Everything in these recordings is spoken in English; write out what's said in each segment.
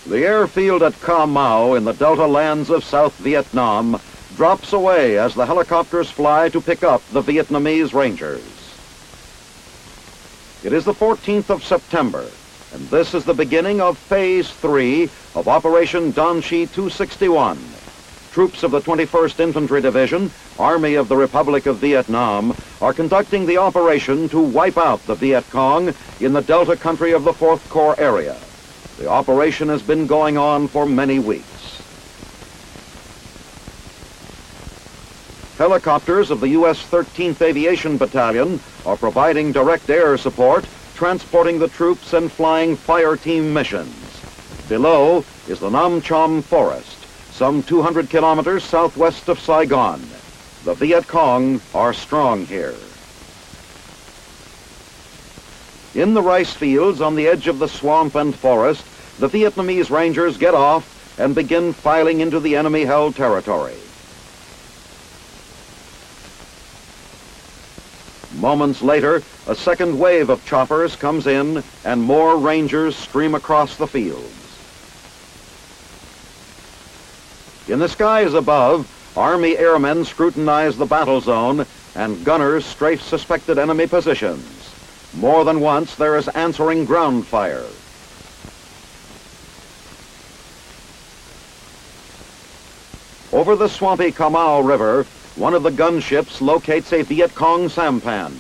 The airfield at Ca Mau in the Delta lands of South Vietnam drops away as the helicopters fly to pick up the Vietnamese Rangers. It is the 14th of September, and this is the beginning of Phase 3 of Operation Don Chi 261. Troops of the 21st Infantry Division, Army of the Republic of Vietnam, are conducting the operation to wipe out the Viet Cong in the Delta country of the 4th Corps area. The operation has been going on for many weeks. Helicopters of the U.S. 13th Aviation Battalion are providing direct air support, transporting the troops and flying fire team missions. Below is the Nam Chom Forest, some 200 kilometers southwest of Saigon. The Viet Cong are strong here. In the rice fields on the edge of the swamp and forest, the Vietnamese Rangers get off and begin filing into the enemy-held territory. Moments later, a second wave of choppers comes in and more Rangers stream across the fields. In the skies above, Army airmen scrutinize the battle zone and gunners strafe suspected enemy positions. More than once, there is answering ground fire. Over the swampy Ca Mau River, one of the gunships locates a Viet Cong sampan.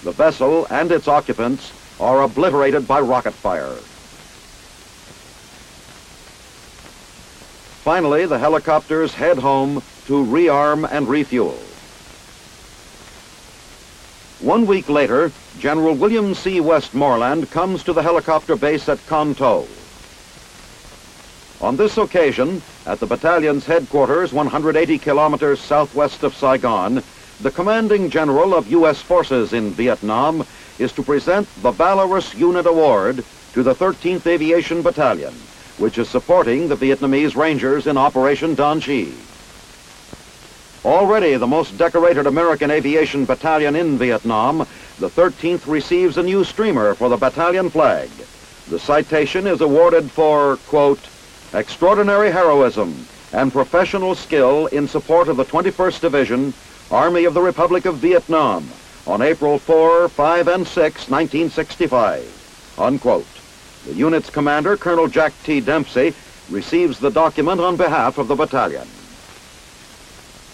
The vessel and its occupants are obliterated by rocket fire. Finally, the helicopters head home to rearm and refuel. 1 week later, General William C. Westmoreland comes to the helicopter base at Con Tho. On this occasion, at the battalion's headquarters 180 kilometers southwest of Saigon, the commanding general of U.S. forces in Vietnam is to present the Valorous Unit Award to the 13th Aviation Battalion, which is supporting the Vietnamese Rangers in Operation Don Chi. Already the most decorated American aviation battalion in Vietnam, the 13th receives a new streamer for the battalion flag. The citation is awarded for, quote, extraordinary heroism and professional skill in support of the 21st Division, Army of the Republic of Vietnam, on April 4, 5, and 6, 1965, unquote. The unit's commander, Colonel Jack T. Dempsey, receives the document on behalf of the battalion.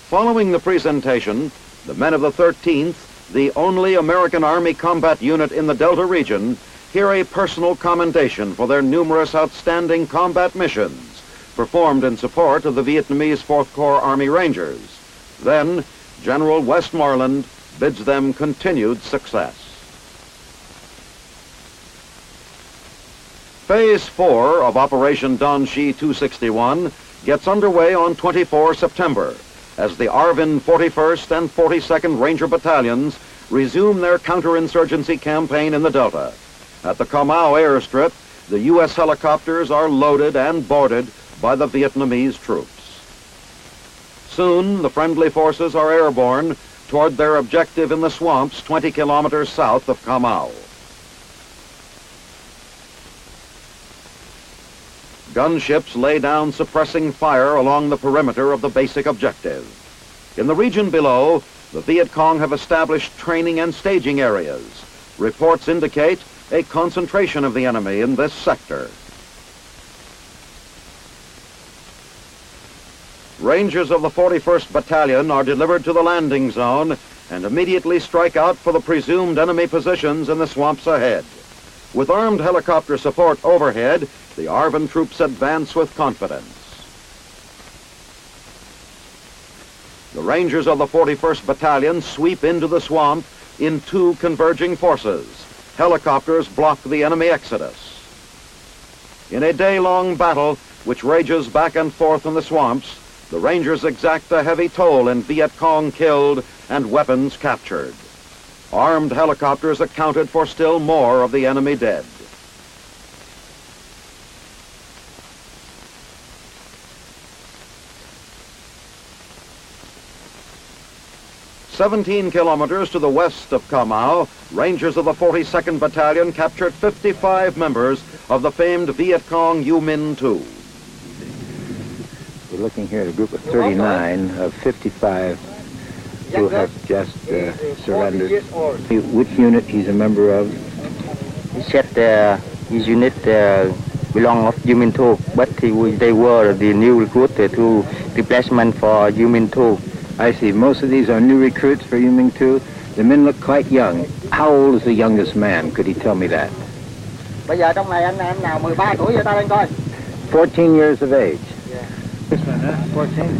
Following the presentation, the men of the 13th, the only American Army combat unit in the Delta region, hear a personal commendation for their numerous outstanding combat missions performed in support of the Vietnamese 4th Corps Army Rangers. Then, General Westmoreland bids them continued success. Phase 4 of Operation Don Chi 261 gets underway on 24 September as the ARVN 41st and 42nd Ranger Battalions resume their counterinsurgency campaign in the Delta. At the Ca Mau airstrip, the U.S. helicopters are loaded and boarded by the Vietnamese troops. Soon, the friendly forces are airborne toward their objective in the swamps 20 kilometers south of Ca Mau. Gunships lay down suppressing fire along the perimeter of the basic objective. In the region below, the Viet Cong have established training and staging areas. Reports indicate a concentration of the enemy in this sector. Rangers of the 41st Battalion are delivered to the landing zone and immediately strike out for the presumed enemy positions in the swamps ahead. With armed helicopter support overhead, the ARVN troops advance with confidence. The Rangers of the 41st Battalion sweep into the swamp in two converging forces. Helicopters block the enemy exodus. In a day-long battle, which rages back and forth in the swamps, the Rangers exact a heavy toll in Viet Cong killed and weapons captured. Armed helicopters accounted for still more of the enemy dead. "17 kilometers to the west of Ca Mau, Rangers of the 42nd Battalion captured 55 members of the famed Viet Cong U Minh II. We're looking here at a group of 39 of 55 who have just surrendered. Which unit he's a member of? He said his unit belong of U Minh II, but they were the new recruit to replacement for U Minh II. I see. Most of these are new recruits for U Minh II. The men look quite young. How old is the youngest man? Could he tell me that? Bây giờ trong này anh nào 13 tuổi vậy ta lên coi. 14 years of age. Yeah. This one, huh? 14?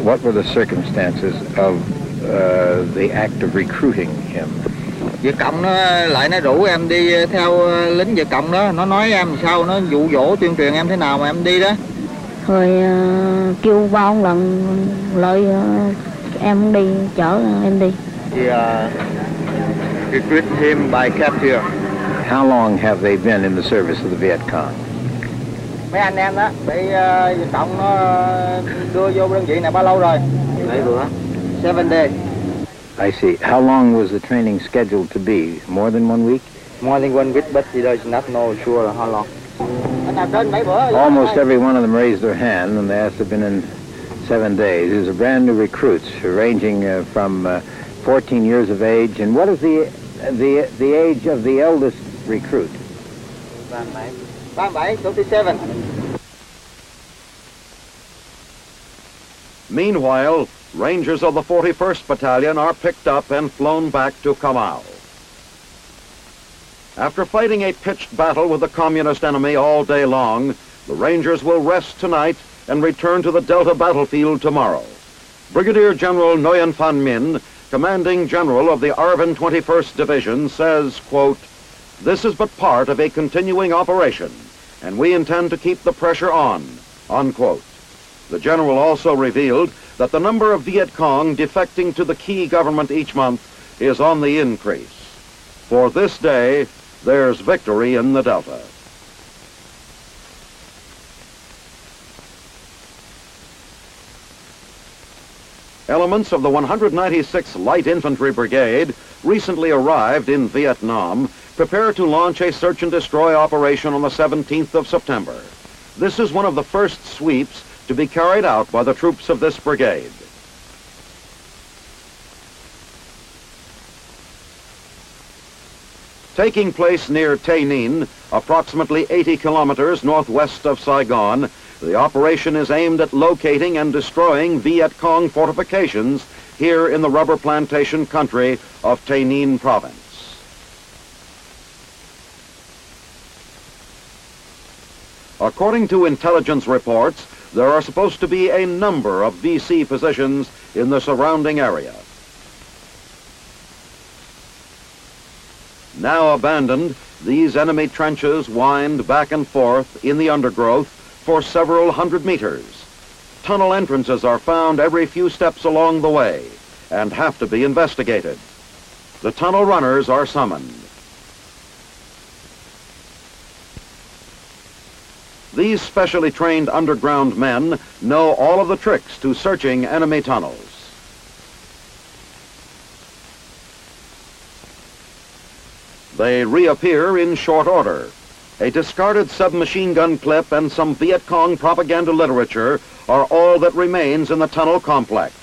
What were the circumstances of the act of recruiting him? Việt Cộng nó lại nó rủ em đi theo lính Việt Cộng đó, nó nói em sao, nó dụ dỗ tuyên truyền em thế nào mà em đi đó. Rồi kêu bao lần lợi em đi, chở em đi. He recruited him by capture. How long have they been in the service of the Viet Cong? Mấy anh em đó bị Việt Cộng nó đưa vô đơn vị này bao lâu rồi? 7 bữa. 7 days. I see. How long was the training scheduled to be? More than 1 week? More than 1 week, but he does not know sure how long. Almost every one of them raised their hand, and they have been in 7 days. These are brand new recruits, ranging from 14 years of age. And what is the age of the eldest recruit? 37. Meanwhile, Rangers of the 41st Battalion are picked up and flown back to Kamau. After fighting a pitched battle with the communist enemy all day long, the Rangers will rest tonight and return to the Delta battlefield tomorrow. Brigadier General Nguyen Phan Minh, commanding general of the ARVN 21st Division, says, quote, "This is but part of a continuing operation, and we intend to keep the pressure on," unquote. The general also revealed that the number of Viet Cong defecting to the key government each month is on the increase. For this day, there's victory in the Delta. Elements of the 196th Light Infantry Brigade, recently arrived in Vietnam, prepare to launch a search and destroy operation on the 17th of September. This is one of the first sweeps to be carried out by the troops of this brigade. Taking place near Tay Ninh, approximately 80 kilometers northwest of Saigon, the operation is aimed at locating and destroying Viet Cong fortifications here in the rubber plantation country of Tay Ninh province. According to intelligence reports, there are supposed to be a number of VC positions in the surrounding area. Now abandoned, these enemy trenches wind back and forth in the undergrowth for several hundred meters. Tunnel entrances are found every few steps along the way and have to be investigated. The tunnel runners are summoned. These specially trained underground men know all of the tricks to searching enemy tunnels. They reappear in short order. A discarded submachine gun clip and some Viet Cong propaganda literature are all that remains in the tunnel complex.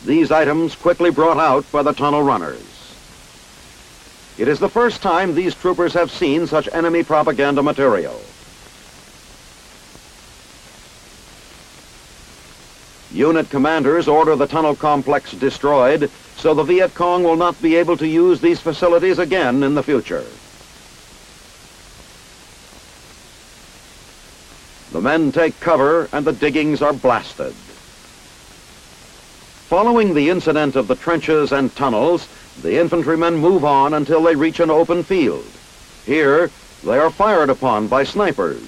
These items quickly brought out by the tunnel runners. It is the first time these troopers have seen such enemy propaganda material. Unit commanders order the tunnel complex destroyed so the Viet Cong will not be able to use these facilities again in the future. The men take cover and the diggings are blasted. Following the incident of the trenches and tunnels, the infantrymen move on until they reach an open field. Here, they are fired upon by snipers.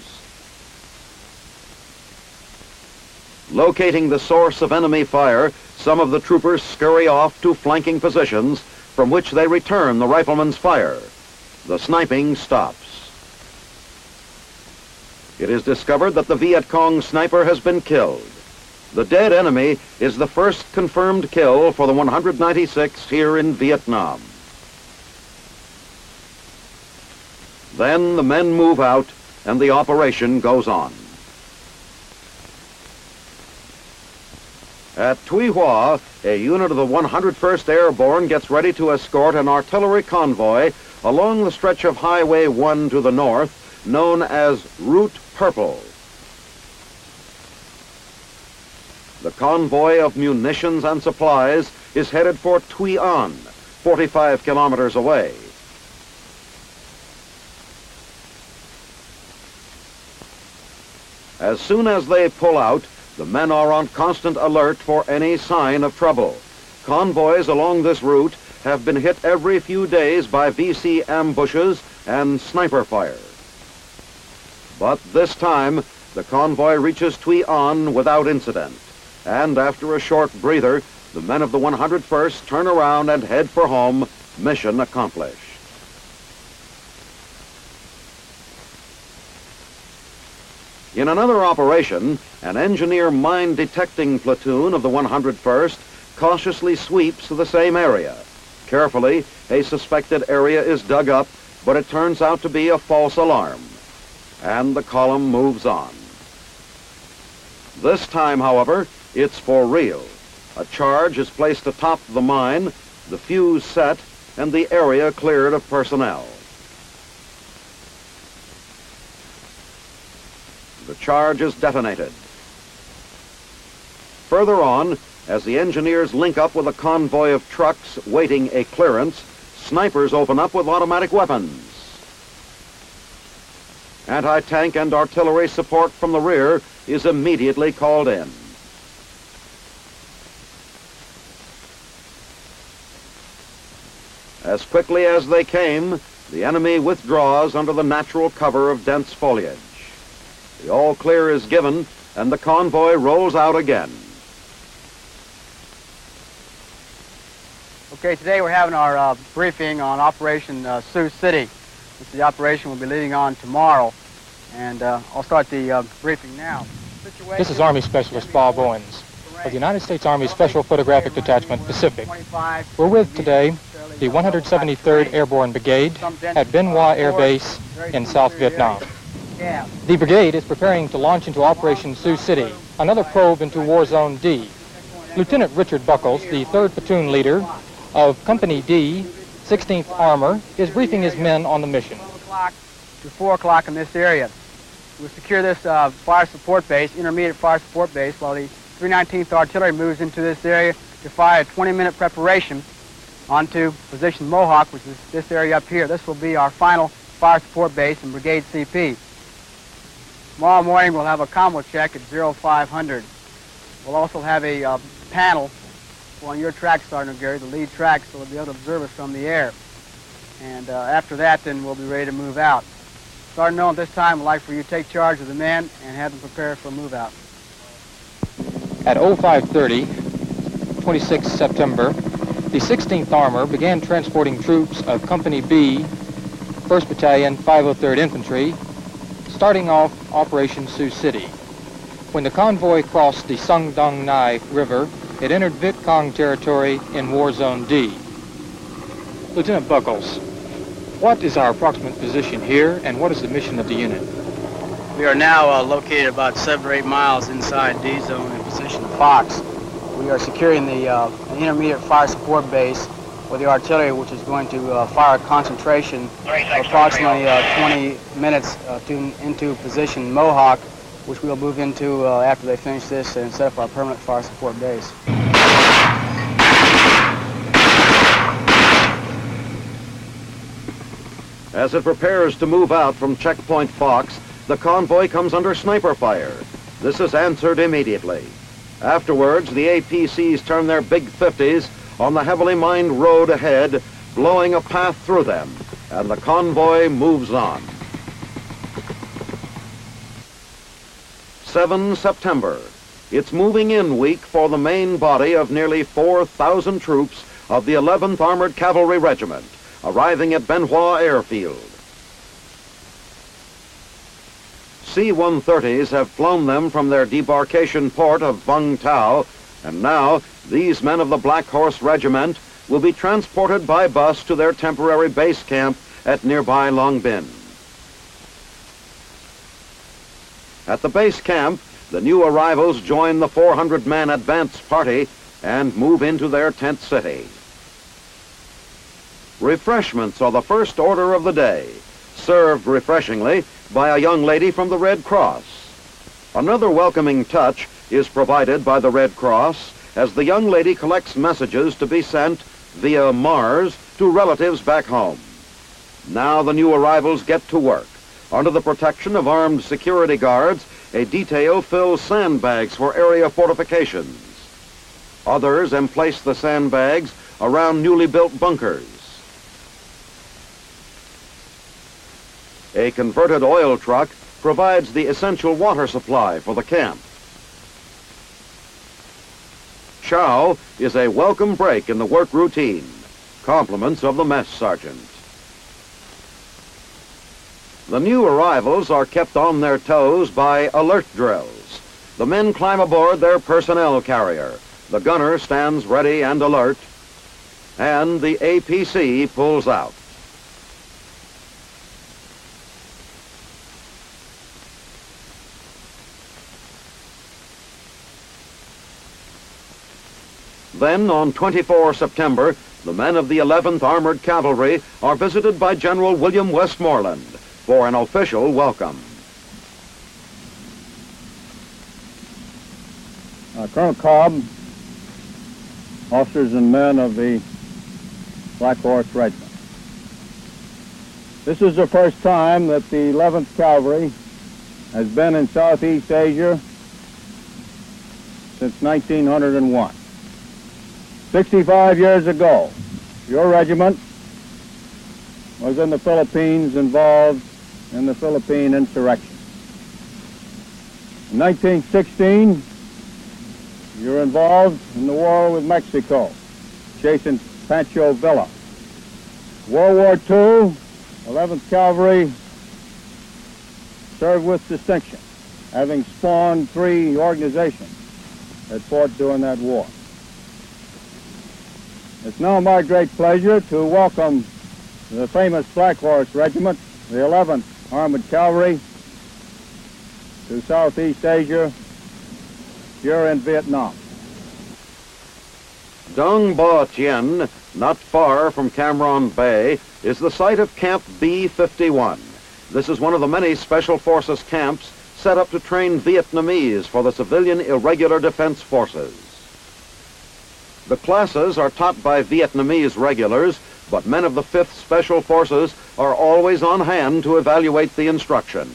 Locating the source of enemy fire, some of the troopers scurry off to flanking positions from which they return the riflemen's fire. The sniping stops. It is discovered that the Viet Cong sniper has been killed. The dead enemy is the first confirmed kill for the 196th here in Vietnam. Then the men move out and the operation goes on. At Tuy Hoa, a unit of the 101st Airborne gets ready to escort an artillery convoy along the stretch of Highway 1 to the north, known as Route Purple. The convoy of munitions and supplies is headed for Tuy An, 45 kilometers away. As soon as they pull out, the men are on constant alert for any sign of trouble. Convoys along this route have been hit every few days by VC ambushes and sniper fire. But this time, the convoy reaches Tuy An without incident. And after a short breather, the men of the 101st turn around and head for home, mission accomplished. In another operation, an engineer mine detecting platoon of the 101st cautiously sweeps the same area. Carefully, a suspected area is dug up, but it turns out to be a false alarm. And the column moves on. This time, however, it's for real. A charge is placed atop the mine, the fuse set, and the area cleared of personnel. The charge is detonated. Further on, as the engineers link up with a convoy of trucks waiting a clearance, snipers open up with automatic weapons. Anti-tank and artillery support from the rear is immediately called in. As quickly as they came, the enemy withdraws under the natural cover of dense foliage. The all clear is given, and the convoy rolls out again. Okay, today we're having our briefing on Operation Sioux City, which the operation will be leading on tomorrow. And I'll start the briefing now. This is Army Specialist Bob Owens of the United States Army Special Photographic Detachment Pacific. We're with today the 173rd Airborne Brigade at Bien Hoa Air Base in South Vietnam. The brigade is preparing to launch into Operation Sioux City, another probe into War Zone D. Lieutenant Richard Buckles, the 3rd Platoon leader of Company D, 16th Armor, is briefing his men on the mission. 12 o'clock to 4 o'clock in this area. We'll secure this fire support base, intermediate fire support base, while the 319th Artillery moves into this area to fire a 20-minute preparation onto position Mohawk, which is this area up here. This will be our final fire support base in Brigade CP. Tomorrow morning we'll have a combo check at 0500. We'll also have a panel on your track, Sergeant Gary, the lead track, so we'll be able to observe us from the air. And after that, then we'll be ready to move out. Sergeant Nolan, at this time, I'd like for you to take charge of the men and have them prepare for a move out. At 0530, 26 September, the 16th Armor began transporting troops of Company B, 1st Battalion, 503rd Infantry, starting off Operation Sioux City. When the convoy crossed the Sung Dong Nai River, it entered Viet Cong territory in War Zone D. Lieutenant Buckles, what is our approximate position here, and what is the mission of the unit? We are now located about 7 or 8 miles inside D zone in position Fox. We are securing the an intermediate fire support base for the artillery, which is going to fire a concentration of approximately 20 minutes into position Mohawk, which we'll move into after they finish this and set up our permanent fire support base. As it prepares to move out from Checkpoint Fox, the convoy comes under sniper fire. This is answered immediately. Afterwards, the APCs turn their big 50s on the heavily mined road ahead, blowing a path through them, and the convoy moves on. 7 September. It's moving in week for the main body of nearly 4,000 troops of the 11th Armored Cavalry Regiment, arriving at Bien Hoa Airfield. C-130s have flown them from their debarkation port of Vung Tau, and now these men of the Black Horse Regiment will be transported by bus to their temporary base camp at nearby Long Binh. At the base camp, the new arrivals join the 400-man advance party and move into their tent city. Refreshments are the first order of the day, served refreshingly by a young lady from the Red Cross. Another welcoming touch is provided by the Red Cross as the young lady collects messages to be sent via Mars to relatives back home. Now the new arrivals get to work. Under the protection of armed security guards, a detail fills sandbags for area fortifications. Others emplace the sandbags around newly built bunkers. A converted oil truck provides the essential water supply for the camp. Chow is a welcome break in the work routine. Compliments of the mess sergeant. The new arrivals are kept on their toes by alert drills. The men climb aboard their personnel carrier. The gunner stands ready and alert, and the APC pulls out. Then, on 24 September, the men of the 11th Armored Cavalry are visited by General William Westmoreland for an official welcome. Colonel Cobb, officers and men of the Black Horse Regiment. This is the first time that the 11th Cavalry has been in Southeast Asia since 1901. 65 years ago, your regiment was in the Philippines, involved in the Philippine insurrection. In 1916, you were involved in the war with Mexico, chasing Pancho Villa. World War II, 11th Cavalry served with distinction, having spawned 3 organizations that fought during that war. It's now my great pleasure to welcome the famous Black Horse Regiment, the 11th Armored Cavalry, to Southeast Asia, here in Vietnam. Dong Ba Tien, not far from Cam Ranh Bay, is the site of Camp B-51. This is one of the many Special Forces camps set up to train Vietnamese for the civilian irregular defense forces. The classes are taught by Vietnamese regulars, but men of the 5th Special Forces are always on hand to evaluate the instruction.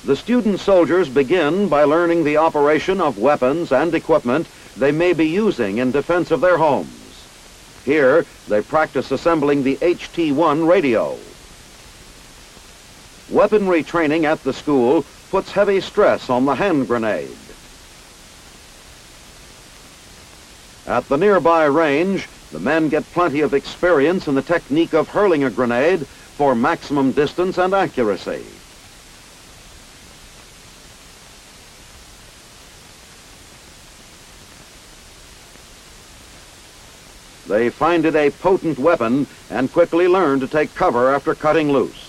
The student soldiers begin by learning the operation of weapons and equipment they may be using in defense of their homes. Here, they practice assembling the HT-1 radio. Weaponry training at the school puts heavy stress on the hand grenade. At the nearby range, the men get plenty of experience in the technique of hurling a grenade for maximum distance and accuracy. They find it a potent weapon and quickly learn to take cover after cutting loose.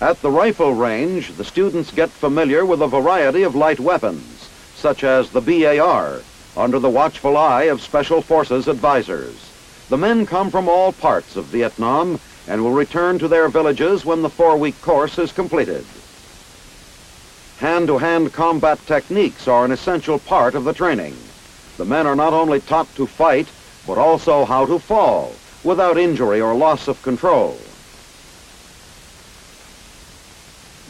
At the rifle range, the students get familiar with a variety of light weapons, such as the BAR, under the watchful eye of Special Forces advisors. The men come from all parts of Vietnam and will return to their villages when the 4-week course is completed. Hand-to-hand combat techniques are an essential part of the training. The men are not only taught to fight, but also how to fall without injury or loss of control.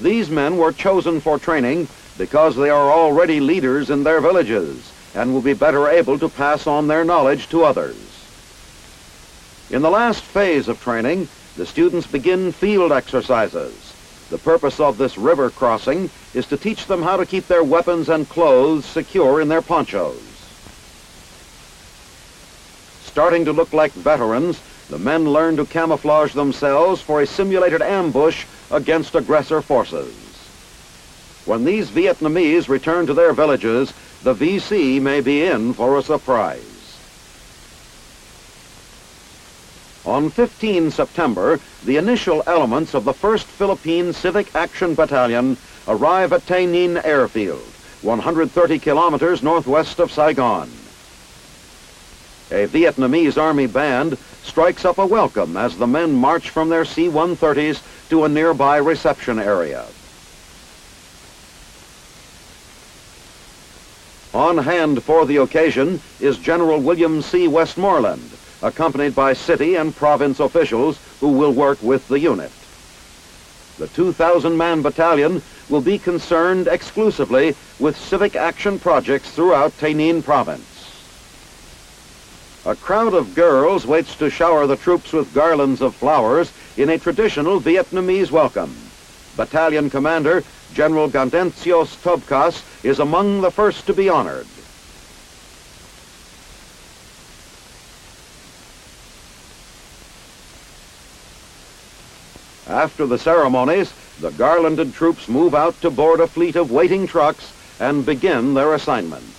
These men were chosen for training because they are already leaders in their villages and will be better able to pass on their knowledge to others. In the last phase of training, the students begin field exercises. The purpose of this river crossing is to teach them how to keep their weapons and clothes secure in their ponchos. Starting to look like veterans, the men learn to camouflage themselves for a simulated ambush against aggressor forces. When these Vietnamese return to their villages, the VC may be in for a surprise. On 15 September, the initial elements of the 1st Philippine Civic Action Battalion arrive at Tay Ninh Airfield, 130 kilometers northwest of Saigon. A Vietnamese Army band strikes up a welcome as the men march from their C-130s to a nearby reception area. On hand for the occasion is General William C. Westmoreland, accompanied by city and province officials who will work with the unit. The 2,000-man battalion will be concerned exclusively with civic action projects throughout Tay Ninh province. A crowd of girls waits to shower the troops with garlands of flowers in a traditional Vietnamese welcome. Battalion Commander General Gaudentsios Tobkas is among the first to be honored. After the ceremonies, the garlanded troops move out to board a fleet of waiting trucks and begin their assignments.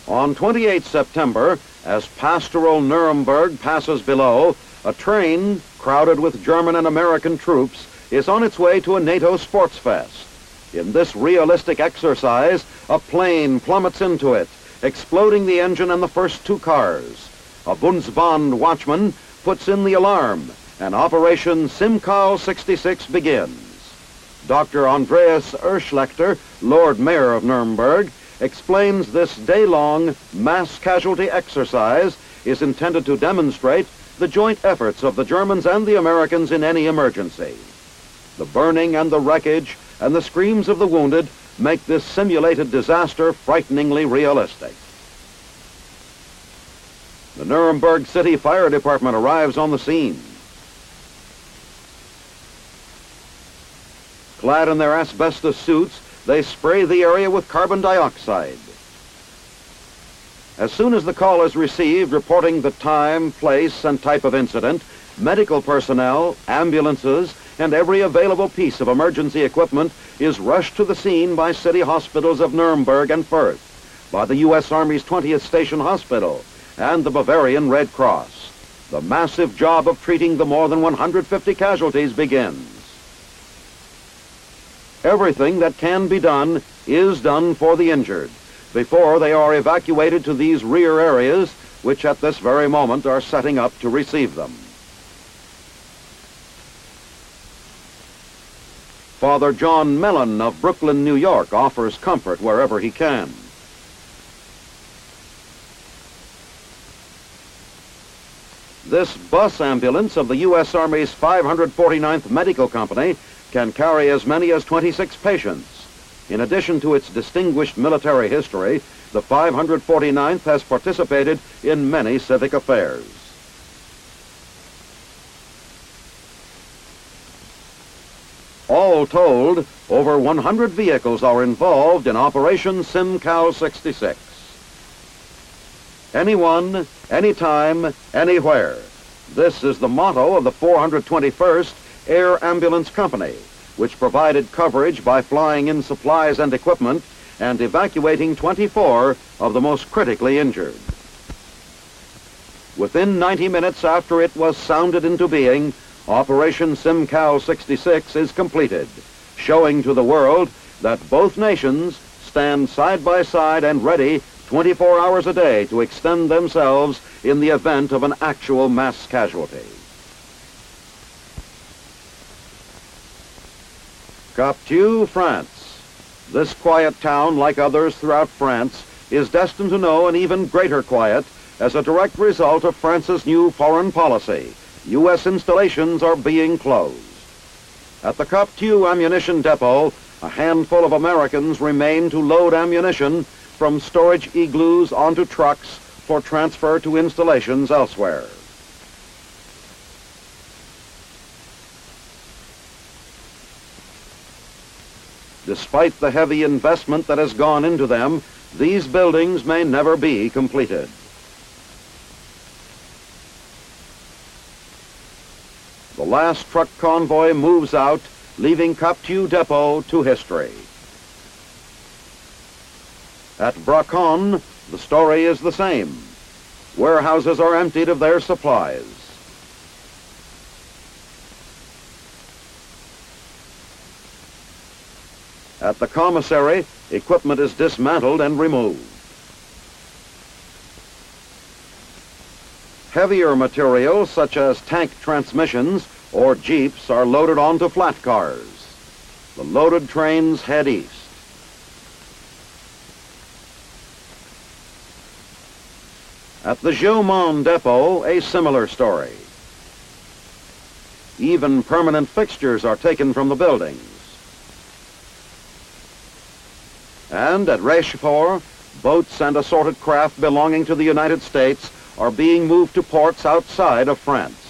On 28 September, as pastoral Nuremberg passes below, a train crowded with German and American troops is on its way to a NATO sports fest. In this realistic exercise, a plane plummets into it, exploding the engine and the first two cars. A Bundesbahn watchman puts in the alarm, and Operation Simcal 66 begins. Dr. Andreas Erschlechter, Lord Mayor of Nuremberg, explains this day-long mass casualty exercise is intended to demonstrate the joint efforts of the Germans and the Americans in any emergency. The burning and the wreckage and the screams of the wounded make this simulated disaster frighteningly realistic. The Nuremberg City Fire Department arrives on the scene. Clad in their asbestos suits, they spray the area with carbon dioxide. As soon as the call is received reporting the time, place, and type of incident, medical personnel, ambulances, and every available piece of emergency equipment is rushed to the scene by city hospitals of Nuremberg and Fürth, by the U.S. Army's 20th Station Hospital, and the Bavarian Red Cross. The massive job of treating the more than 150 casualties begins. Everything that can be done is done for the injured before they are evacuated to these rear areas, which at this very moment are setting up to receive them. Father John Mellon of Brooklyn, New York, offers comfort wherever he can. This bus ambulance of the U.S. Army's 549th Medical Company can carry as many as 26 patients. In addition to its distinguished military history, the 549th has participated in many civic affairs. All told, over 100 vehicles are involved in Operation Simcal 66. Anyone, anytime, anywhere. This is the motto of the 421st Air Ambulance Company, which provided coverage by flying in supplies and equipment and evacuating 24 of the most critically injured. Within 90 minutes after it was sounded into being, Operation Simcal 66 is completed, showing to the world that both nations stand side by side and ready 24 hours a day to extend themselves in the event of an actual mass casualty. Cap-Thieu, France. This quiet town, like others throughout France, is destined to know an even greater quiet as a direct result of France's new foreign policy. U.S. installations are being closed. At the Cap-Thieu ammunition depot, a handful of Americans remain to load ammunition from storage igloos onto trucks for transfer to installations elsewhere. Despite the heavy investment that has gone into them, these buildings may never be completed. The last truck convoy moves out, leaving Cap-Thieu Depot to history. At Bracon, The story is the same. Warehouses are emptied of their supplies. At the commissary, equipment is dismantled and removed. Heavier materials such as tank transmissions or jeeps are loaded onto flat cars. The loaded trains head east. At the Jiumon depot, a similar story. Even permanent fixtures are taken from the buildings. And at Rochefort, boats and assorted craft belonging to the United States are being moved to ports outside of France.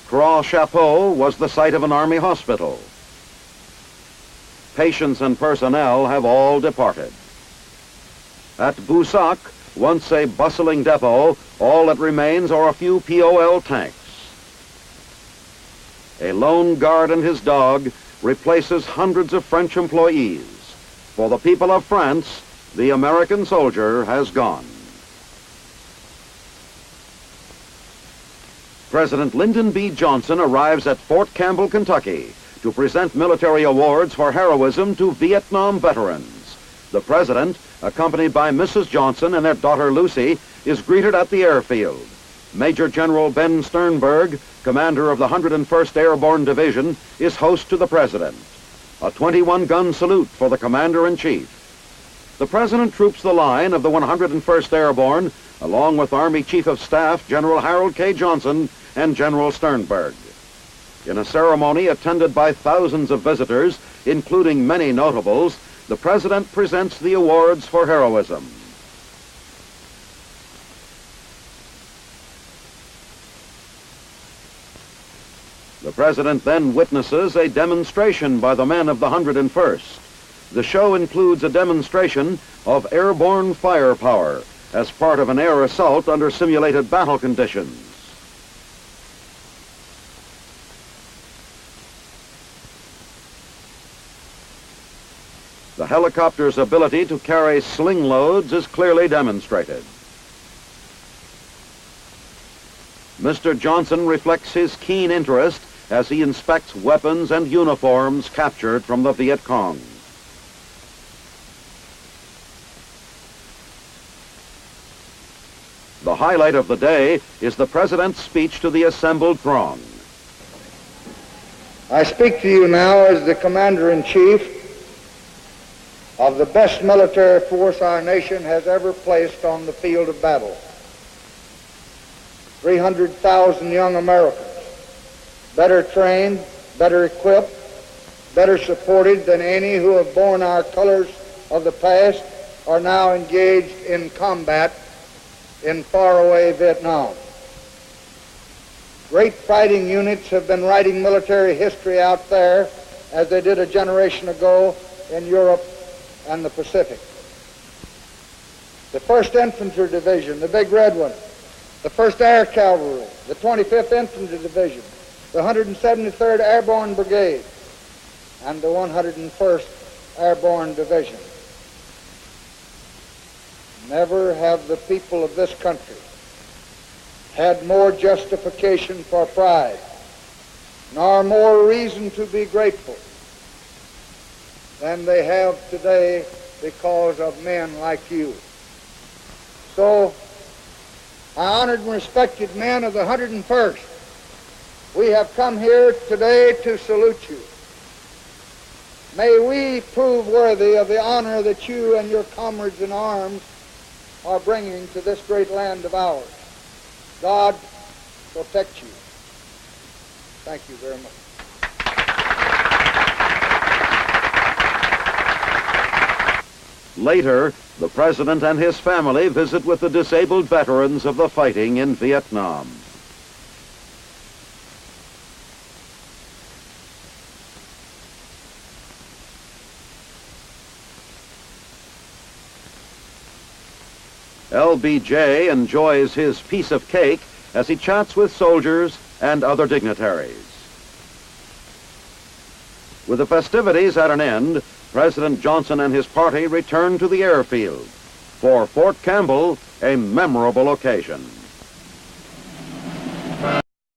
Croix-Chapeau was the site of an army hospital. Patients and personnel have all departed. At Boussac, once a bustling depot, all that remains are a few POL tanks. A lone guard and his dog replaces hundreds of French employees. For the people of France, the American soldier has gone. President Lyndon B. Johnson arrives at Fort Campbell, Kentucky, to present military awards for heroism to Vietnam veterans. The president, accompanied by Mrs. Johnson and their daughter Lucy, is greeted at the airfield. Major General Ben Sternberg, commander of the 101st Airborne Division, is host to the president. A 21-gun salute for the commander-in-chief. The president troops the line of the 101st Airborne, along with Army Chief of Staff General Harold K. Johnson and General Sternberg. In a ceremony attended by thousands of visitors, including many notables, the president presents the awards for heroism. The president then witnesses a demonstration by the men of the 101st. The show includes a demonstration of airborne firepower as part of an air assault under simulated battle conditions. The helicopter's ability to carry sling loads is clearly demonstrated. Mr. Johnson reflects his keen interest as he inspects weapons and uniforms captured from the Viet Cong. The highlight of the day is the president's speech to the assembled throng. I speak to you now as the Commander-in-Chief of the best military force our nation has ever placed on the field of battle. 300,000 young Americans, better trained, better equipped, better supported than any who have borne our colors of the past, are now engaged in combat in faraway Vietnam. Great fighting units have been writing military history out there as they did a generation ago in Europe and the Pacific. The 1st Infantry Division, the big red one, the 1st Air Cavalry, the 25th Infantry Division, the 173rd Airborne Brigade, and the 101st Airborne Division. Never have the people of this country had more justification for pride, nor more reason to be grateful than they have today because of men like you. So, honored and respected men of the 101st, we have come here today to salute you. May we prove worthy of the honor that you and your comrades in arms are bringing to this great land of ours. God protect you. Thank you very much. Later, the president and his family visit with the disabled veterans of the fighting in Vietnam. LBJ enjoys his piece of cake as he chats with soldiers and other dignitaries. With the festivities at an end, President Johnson and his party returned to the airfield. For Fort Campbell, a memorable occasion.